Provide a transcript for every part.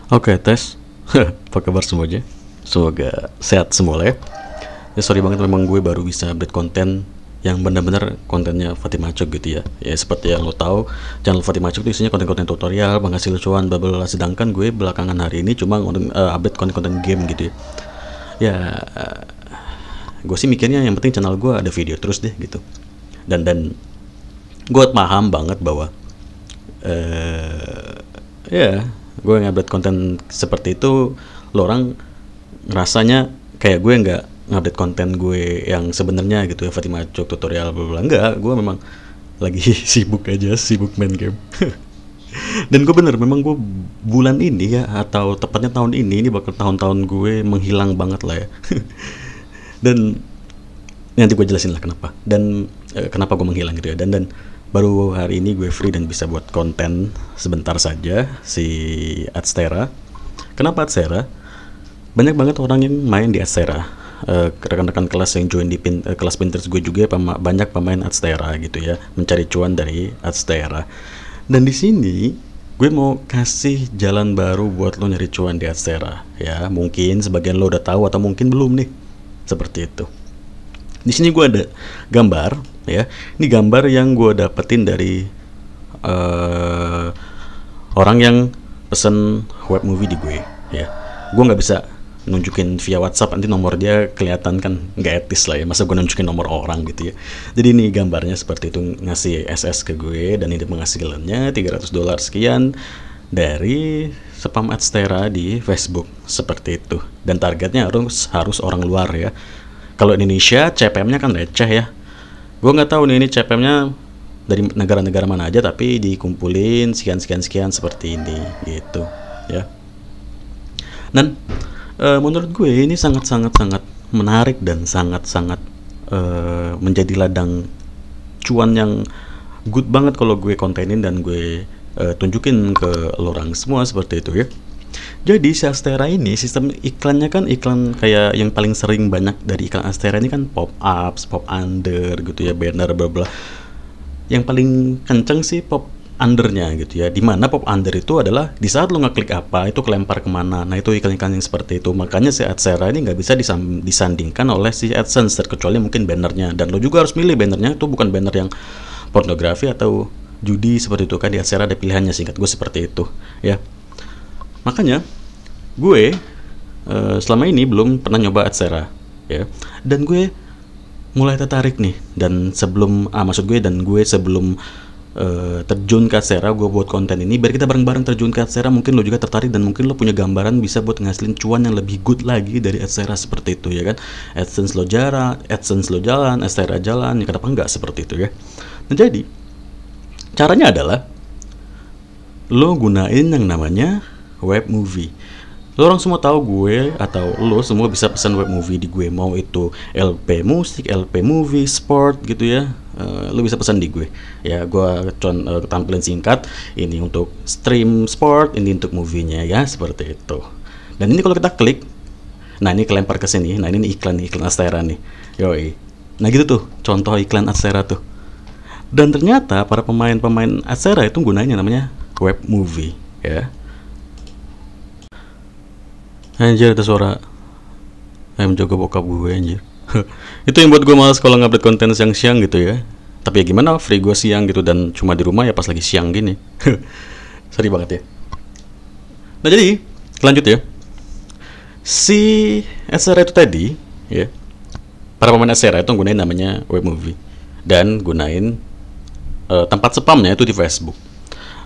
Oke, tes. Apa kabar semuanya? Semoga sehat semua lah ya. Ya sorry banget memang gue baru bisa update konten yang benar-benar kontennya Fatima Cok gitu ya. Ya seperti yang lo tahu, channel Fatima Cok itu isinya konten-konten tutorial, menghasil cuan, bla bla bla. Sedangkan gue belakangan hari ini cuma update konten-konten game gitu ya. Ya gue sih mikirnya yang penting channel gue ada video terus deh gitu. Dan gue paham banget bahwa ya gue ngupdate konten seperti itu, lo orang ngerasanya kayak gue nggak ngupdate konten gue yang sebenarnya gitu ya, Fatima Cok tutorial bla bla. Enggak, gue memang lagi sibuk aja, sibuk main game. Dan gue bener, memang gue bulan ini ya, atau tepatnya tahun ini bakal tahun-tahun gue menghilang banget lah ya. Dan nanti gue jelasin lah kenapa dan kenapa gue menghilang gitu ya. Dan baru hari ini gue free dan bisa buat konten sebentar saja si Adstera. Kenapa Adstera? Banyak banget orang yang main di Adstera. Rekan-rekan kelas yang join di kelas Pinterest gue juga banyak pemain Adstera gitu ya, mencari cuan dari Adstera. Dan di sini gue mau kasih jalan baru buat lo nyari cuan di Adstera ya. Mungkin sebagian lo udah tahu atau mungkin belum nih. Seperti itu. Di sini gue ada gambar ya. Ini gambar yang gue dapetin dari orang yang pesen web movie di gue ya. Gue nggak bisa nunjukin via WhatsApp, nanti nomor dia kelihatan kan nggak etis lah ya. Masa gue nunjukin nomor orang gitu ya. Jadi ini gambarnya seperti itu, ngasih SS ke gue dan ini penghasilannya $300 sekian dari spam Adstera di Facebook seperti itu. Dan targetnya harus orang luar ya. Kalau Indonesia CPM-nya kan receh ya. Gue nggak tahu nih ini CPM-nya dari negara-negara mana aja, tapi dikumpulin sekian seperti ini gitu ya. Dan menurut gue ini sangat menarik dan sangat menjadi ladang cuan yang good banget kalau gue kontenin dan gue tunjukin ke orang semua seperti itu ya. Jadi si Adstera ini sistem iklannya kan iklan kayak yang paling sering banyak dari iklan Adstera ini kan pop ups, pop under gitu ya, banner bla bla. Yang paling kenceng sih pop undernya gitu ya. Dimana pop under itu adalah di saat lo ngeklik apa itu kelempar kemana. Nah itu iklan-iklan yang seperti itu. Makanya si Adstera ini nggak bisa disandingkan oleh si AdSense terkecuali mungkin bannernya. Dan lo juga harus milih bannernya itu bukan banner yang pornografi atau judi seperti itu kan. Di Adstera ada pilihannya, singkat gue seperti itu ya. Makanya gue selama ini belum pernah nyoba Adstera ya. Dan gue mulai tertarik nih. Dan sebelum sebelum terjun ke Adstera, gue buat konten ini biar kita bareng-bareng terjun ke Adstera. Mungkin lo juga tertarik dan mungkin lo punya gambaran bisa buat ngasilin cuan yang lebih good lagi dari Adstera seperti itu ya kan. AdSense lo jalan, Adstera jalan, ya kenapa enggak seperti itu ya. Nah jadi caranya adalah lo gunain yang namanya web movie. Lo orang semua tahu gue atau lo semua bisa pesan web movie di gue, mau itu LP musik, LP movie, sport gitu ya. Lo bisa pesan di gue. Ya, gue tampilin singkat. Ini untuk stream sport, ini untuk movie-nya ya, seperti itu. Dan ini kalau kita klik, nah ini kelempar ke sini. Nah ini iklan Adstera nih. Yoi. Nah gitu tuh, contoh iklan Adstera tuh. Dan ternyata para pemain Adstera itu gunanya namanya web movie ya. Anjir, ada suara ayam jago bokap gue anjir. Itu yang buat gue malas kalau ngupdate konten siang-siang gitu ya. Tapi ya gimana, free gue siang gitu dan cuma di rumah ya pas lagi siang gini. Sorry banget ya. Nah jadi lanjut ya. Si Adstera itu tadi ya, para pemain Adstera itu gunain namanya web movie dan gunain tempat spamnya itu di Facebook.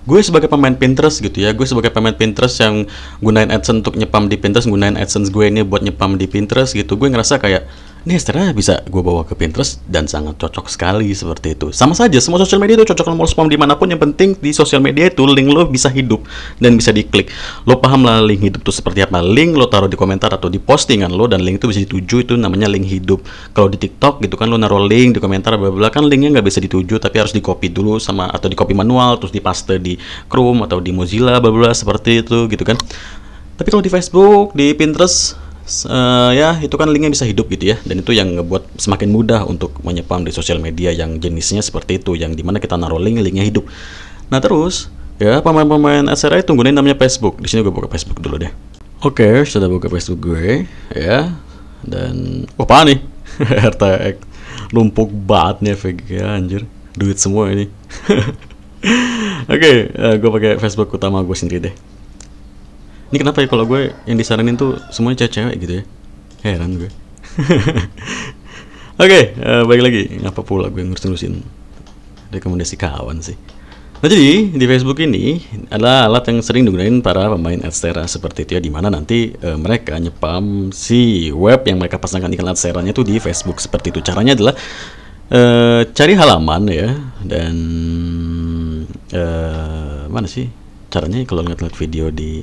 Gue sebagai pemain Pinterest gitu ya, gue sebagai pemain Pinterest yang gunain AdSense untuk nyepam di Pinterest, gunain AdSense gue ini buat nyepam di Pinterest gitu, gue ngerasa kayak ini Adstera bisa gue bawa ke Pinterest dan sangat cocok sekali seperti itu. Sama saja, semua sosial media itu cocok, mau spam dimanapun, yang penting di sosial media itu link lo bisa hidup dan bisa diklik. Lo paham lah link hidup itu seperti apa? Link lo taruh di komentar atau di postingan lo dan link itu bisa dituju, itu namanya link hidup. Kalau di TikTok gitu kan lo naruh link di komentar bla bla, kan linknya nggak bisa dituju tapi harus di copy dulu sama atau di copy manual terus dipaste di Chrome atau di Mozilla bla bla seperti itu gitu kan. Tapi kalau di Facebook, di Pinterest ya itu kan linknya bisa hidup gitu ya, dan itu yang ngebuat semakin mudah untuk menyepam di sosial media yang jenisnya seperti itu, yang dimana kita naruh linknya hidup. Nah terus Ya, pemain-pemain SRI itu gunain namanya Facebook. Di sini gue buka Facebook dulu deh. Oke, sudah buka Facebook gue, ya. Dan apa nih? RTX numpuk banget nih efek ya, anjir. Duit semua ini. Oke, gue pakai Facebook utama gue sendiri deh. Ini kenapa ya kalau gue yang disaranin tuh semuanya cewek-cewek gitu ya? Heran gue. Oke, balik lagi. Ngapa pula gue ngurusin rekomendasi kawan sih? Nah, jadi di Facebook ini adalah alat yang sering digunakan para pemain Adstera seperti itu ya, dimana nanti mereka nyepam si web yang mereka pasangkan iklan Adsteranya itu di Facebook seperti itu. Caranya adalah cari halaman ya, dan mana sih caranya kalau ngeliat video di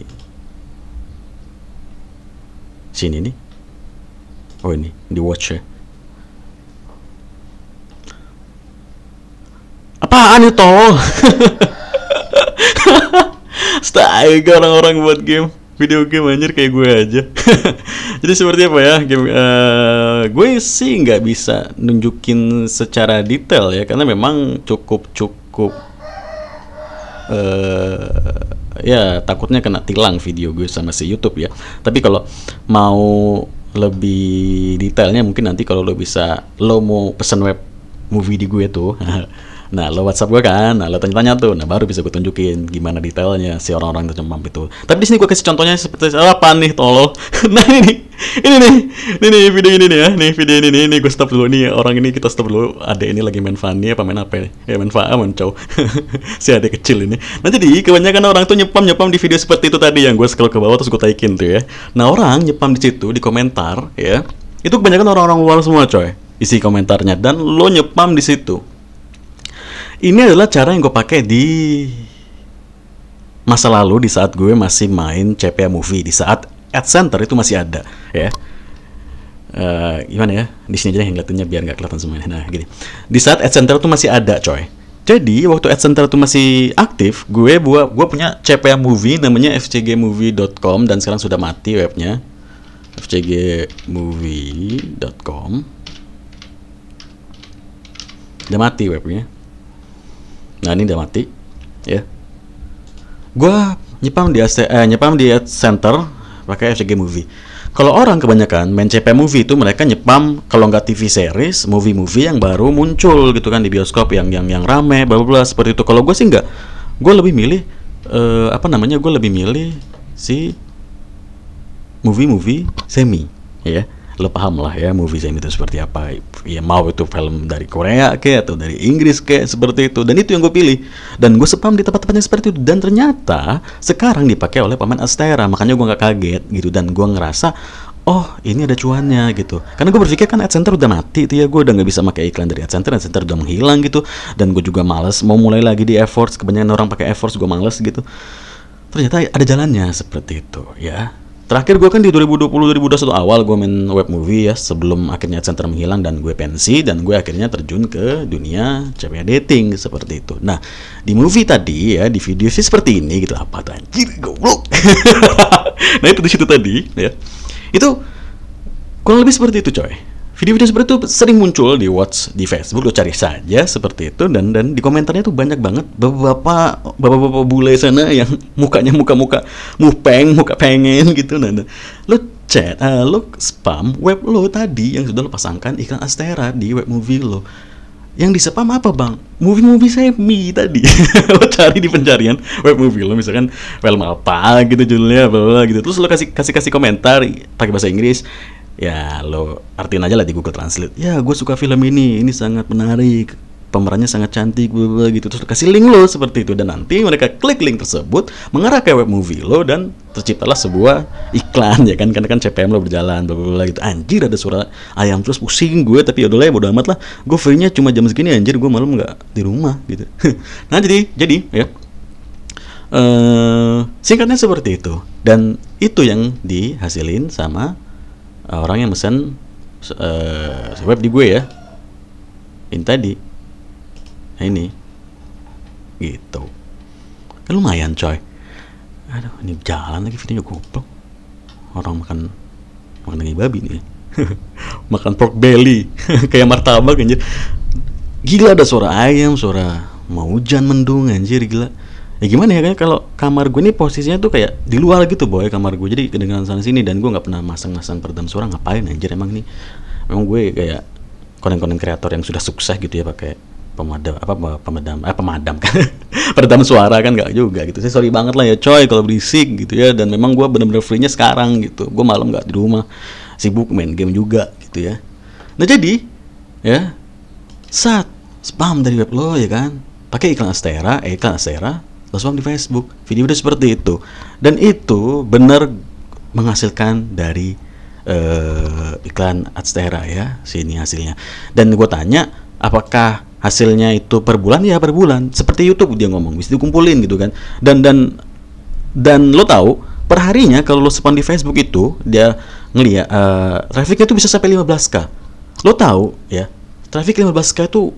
sini nih? Oh ini di watch ya. Apaan itu? Astaga, orang-orang buat game video game anjir kayak gue aja. Jadi seperti apa ya game, gue sih nggak bisa nunjukin secara detail ya, karena memang cukup ya takutnya kena tilang video gue sama si YouTube ya. Tapi kalau mau lebih detailnya mungkin nanti kalau lo mau pesen web movie di gue tuh. Nah, lo WhatsApp gue kan, nah lo tanya-tanya tuh, nah baru bisa gue tunjukin gimana detailnya si orang-orang itu nyemam itu. Tapi di sini gue kasih contohnya seperti apa nih, tolol. Nah ini nih video ini nih ya, nih video ini nih gue stop dulu nih, orang ini kita stop dulu. Adek ini lagi main Fanny apa main apa nih? Ya main cow. Si adek kecil ini. Nah jadi kebanyakan orang tuh nyepam di video seperti itu tadi yang gue scroll ke bawah terus gue taikin tuh ya. Nah orang nyepam di situ di komentar ya, itu kebanyakan orang-orang luar semua coy, isi komentarnya, dan lo nyepam di situ. Ini adalah cara yang gue pakai di masa lalu, di saat gue masih main CPA Movie, di saat Ad Center itu masih ada ya. Gimana ya, di sini aja yang ngeliatinnya biar nggak kelihatan semuanya. Nah gini, di saat Ad Center itu masih ada coy. Jadi waktu Ad Center itu masih aktif, gue punya CPA Movie namanya fcgmovie.com, dan sekarang sudah mati webnya, fcgmovie.com udah mati webnya. Nah ini udah mati ya. Gua nyepam di Ad Center pakai FCG Movie. Kalau orang kebanyakan main CP Movie itu mereka nyepam kalau nggak TV series, movie yang baru muncul gitu kan di bioskop yang rame, bla bla seperti itu. Kalau gue sih nggak, gue lebih milih gue lebih milih si movie semi ya. Lo paham lah ya movie semi itu seperti apa ya, mau itu film dari Korea kayak atau dari Inggris kayak seperti itu, dan itu yang gue pilih, dan gue spam di tempat-tempatnya seperti itu, dan ternyata sekarang dipakai oleh pemain Adstera, makanya gue nggak kaget gitu, dan gue ngerasa oh ini ada cuannya gitu, karena gue berpikir kan Ad Center udah mati itu ya, gue udah nggak bisa pakai iklan dari Ad Center udah menghilang gitu, dan gue juga males mau mulai lagi di AdWords, kebanyakan orang pakai AdWords, gue males gitu. Ternyata ada jalannya seperti itu ya. Terakhir gue kan di 2020-2021 awal gue main web movie ya, sebelum akhirnya Ad Center menghilang dan gue pensi, dan gue akhirnya terjun ke dunia CPA dating seperti itu. Nah di movie tadi ya, di video sih seperti ini gitu, apa tuh anjir goblok. Nah itu di situ tadi ya, itu kurang lebih seperti itu coy. Video-video seperti itu sering muncul di di Facebook, lo cari saja seperti itu, dan di komentarnya tuh banyak banget bapak-bapak bule sana yang mukanya muka pengen gitu. Nah, lo chat, lo spam web lo tadi yang sudah lo pasangkan iklan Adstera di web movie lo. Yang di-spam apa bang? Movie semi tadi. Lo cari di pencarian web movie lo, misalkan film apa gitu judulnya, bla gitu. Terus lo kasih komentar pakai bahasa Inggris. Ya lo artiin aja lah di Google Translate. Ya gue suka film ini sangat menarik, pemerannya sangat cantik, bla gitu. Terus kasih link lo seperti itu, dan nanti mereka klik link tersebut mengarah ke web movie lo, dan terciptalah sebuah iklan ya kan, karena kan CPM lo berjalan bla gitu. Anjir ada suara ayam terus, pusing gue, tapi udah lah bodo amat lah, gue free-nya cuma jam segini anjir, gue malam nggak di rumah gitu. Nah jadi ya singkatnya seperti itu, dan itu yang dihasilin sama orang yang mesen web di gue ya, ini tadi. Nah ini gitu kan lumayan coy. Aduh ini jalan lagi videonya, goblok. Orang makan daging babi nih. Makan pork belly kayak martabak anjir. Gila, ada suara ayam, suara mau hujan mendung anjir, gila. Ya gimana ya, kayak kalau kamar gue nih posisinya tuh kayak di luar gitu boy, kamar gue, jadi kedengaran sana sini, dan gue nggak pernah masang-masang peredam suara. Ngapain anjir emang nih? Memang gue kayak konten-konten kreator yang sudah sukses gitu ya pakai pemadam kan peredam suara kan, nggak juga gitu. Saya sorry banget lah ya coy kalau berisik gitu ya, dan memang gue bener-bener free-nya sekarang gitu. Gue malam nggak di rumah, sibuk main game juga gitu ya. Nah jadi ya, saat spam dari web lo ya kan, pakai iklan Astera, lo spam di Facebook, video udah seperti itu, dan itu bener menghasilkan dari iklan Astera ya, sini hasilnya. Dan gue tanya, apakah hasilnya itu per bulan? Ya per bulan, seperti YouTube dia ngomong, bisa dikumpulin gitu kan. Dan lo tahu perharinya kalau lo spam di Facebook itu dia ngeliat trafficnya itu bisa sampai 15k. Lo tahu ya, traffic 15k itu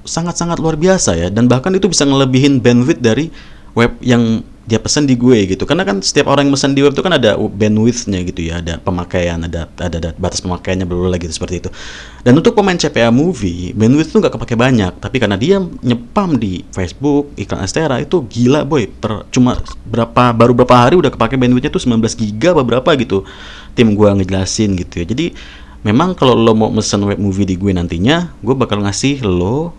sangat-sangat luar biasa ya, dan bahkan itu bisa ngelebihin bandwidth dari web yang dia pesan di gue gitu. Karena kan setiap orang yang pesan di web itu kan ada bandwidth-nya gitu ya, ada pemakaian, ada batas pemakaiannya berapa gitu, seperti itu. Dan untuk pemain CPA movie, bandwidth itu nggak kepake banyak, tapi karena dia nyepam di Facebook iklan Astera itu gila boy, baru berapa hari udah kepake bandwidthnya tuh 19 giga apa berapa gitu. Tim gue ngejelasin gitu ya. Jadi memang kalau lo mau mesen web movie di gue nantinya, gue bakal ngasih lo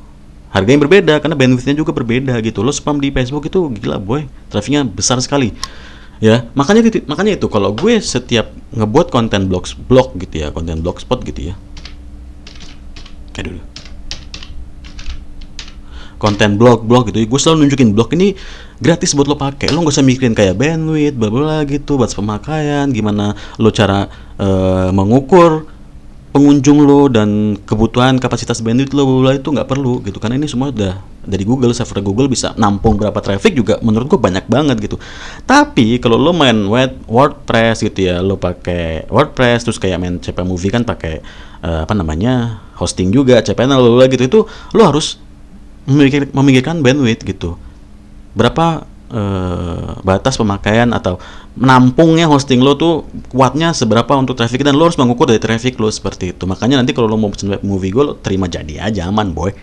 harga yang berbeda karena bandwidthnya juga berbeda gitu. Lo spam di Facebook itu gila boy, trafficnya besar sekali ya. Makanya itu kalau gue setiap ngebuat konten blog gitu ya, konten blogspot gitu ya, konten blog gitu ya, gue selalu nunjukin blog ini gratis buat lo pakai. Lo nggak usah mikirin kayak bandwidth bla bla gitu, batas pemakaian, gimana lo cara mengukur pengunjung lo dan kebutuhan kapasitas bandwidth lo, itu nggak perlu gitu, karena ini semua udah dari Google. Server Google bisa nampung berapa traffic juga menurut gue banyak banget gitu. Tapi kalau lo main WordPress gitu ya, lo pakai WordPress terus kayak main CP Movie kan pakai hosting juga, cPanel lo gitu, itu lo harus memikirkan bandwidth gitu, berapa batas pemakaian atau menampungnya hosting lo tuh kuatnya seberapa untuk traffic, dan lo harus mengukur dari traffic lo seperti itu. Makanya nanti kalau lo mau pesen web movie gue, lo terima jadi aja, aman boy.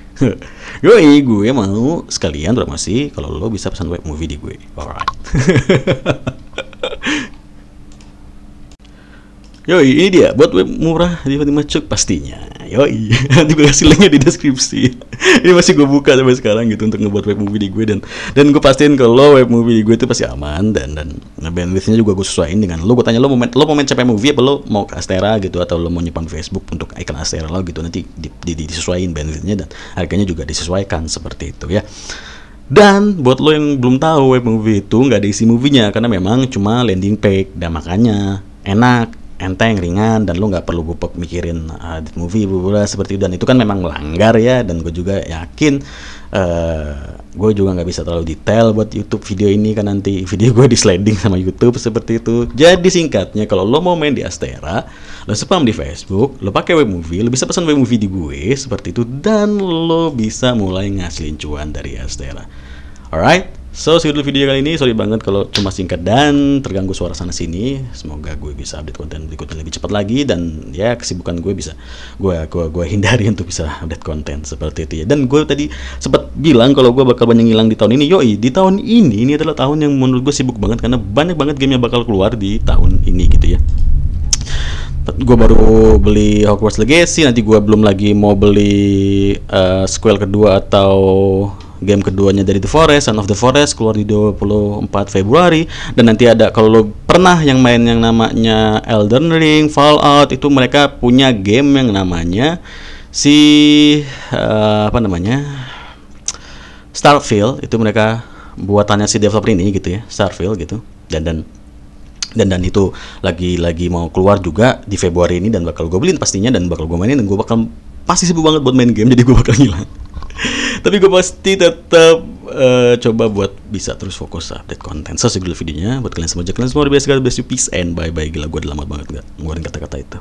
Yoi, gue mau sekalian promosi kalau lo bisa pesan web movie di gue. Alright. Yoi, ini dia buat web murah di Fatima Cuk pastinya. Yoi, nanti gue kasih linknya di deskripsi. Ini masih gue buka sampai sekarang gitu untuk ngebuat web movie di gue, dan gue pastiin kalau web movie di gue itu pasti aman, dan bandwidthnya juga gue sesuaiin dengan lo. Gue tanya lo mau main CP movie apa lo mau ke Astera gitu, atau lo mau nyimpan Facebook untuk iklan Astera lo gitu, nanti disesuaiin bandwidthnya dan harganya juga disesuaikan seperti itu ya. Dan buat lo yang belum tahu, web movie itu nggak ada isi movie-nya karena memang cuma landing page, dan makanya enak, enteng, ringan, dan lo nggak perlu bupek mikirin movie seperti itu. Dan itu kan memang melanggar ya, dan gue juga yakin gue juga nggak bisa terlalu detail buat YouTube video ini kan, nanti video gue di sliding sama YouTube seperti itu. Jadi singkatnya, kalau lo mau main di Astera, lo spam di Facebook, lo pakai web movie, lo bisa pesan web movie di gue seperti itu, dan lo bisa mulai ngasilin cuan dari Astera. Alright, so segitu video kali ini. Sorry banget kalau cuma singkat dan terganggu suara sana sini. Semoga gue bisa update konten berikutnya lebih cepat lagi, dan ya kesibukan gue bisa gue hindari untuk bisa update konten seperti itu ya. Dan gue tadi sempat bilang kalau gue bakal banyak ngilang di tahun ini. Yoi, di tahun ini adalah tahun yang menurut gue sibuk banget karena banyak banget game yang bakal keluar di tahun ini gitu ya. Gue baru beli Hogwarts Legacy, nanti gue belum lagi mau beli sequel kedua atau game keduanya dari The Forest, Son of the Forest, keluar di 24 Februari. Dan nanti ada, kalau lo pernah yang main yang namanya Elden Ring, Fallout, itu mereka punya game yang namanya Starfield. Itu mereka buatannya si developer ini gitu ya, Starfield gitu. Dan itu lagi mau keluar juga di Februari ini, dan bakal gue beliin pastinya, dan bakal gue mainin, dan gue bakal pasti sibuk banget buat main game, jadi gue bakal ngilang. Tapi gue pasti tetap coba buat bisa terus fokus update konten. So, segitu videonya buat kalian semua. Kalian semua udah biasa, peace and bye bye. Gila, gue udah lama banget gak ngeluarin kata-kata itu.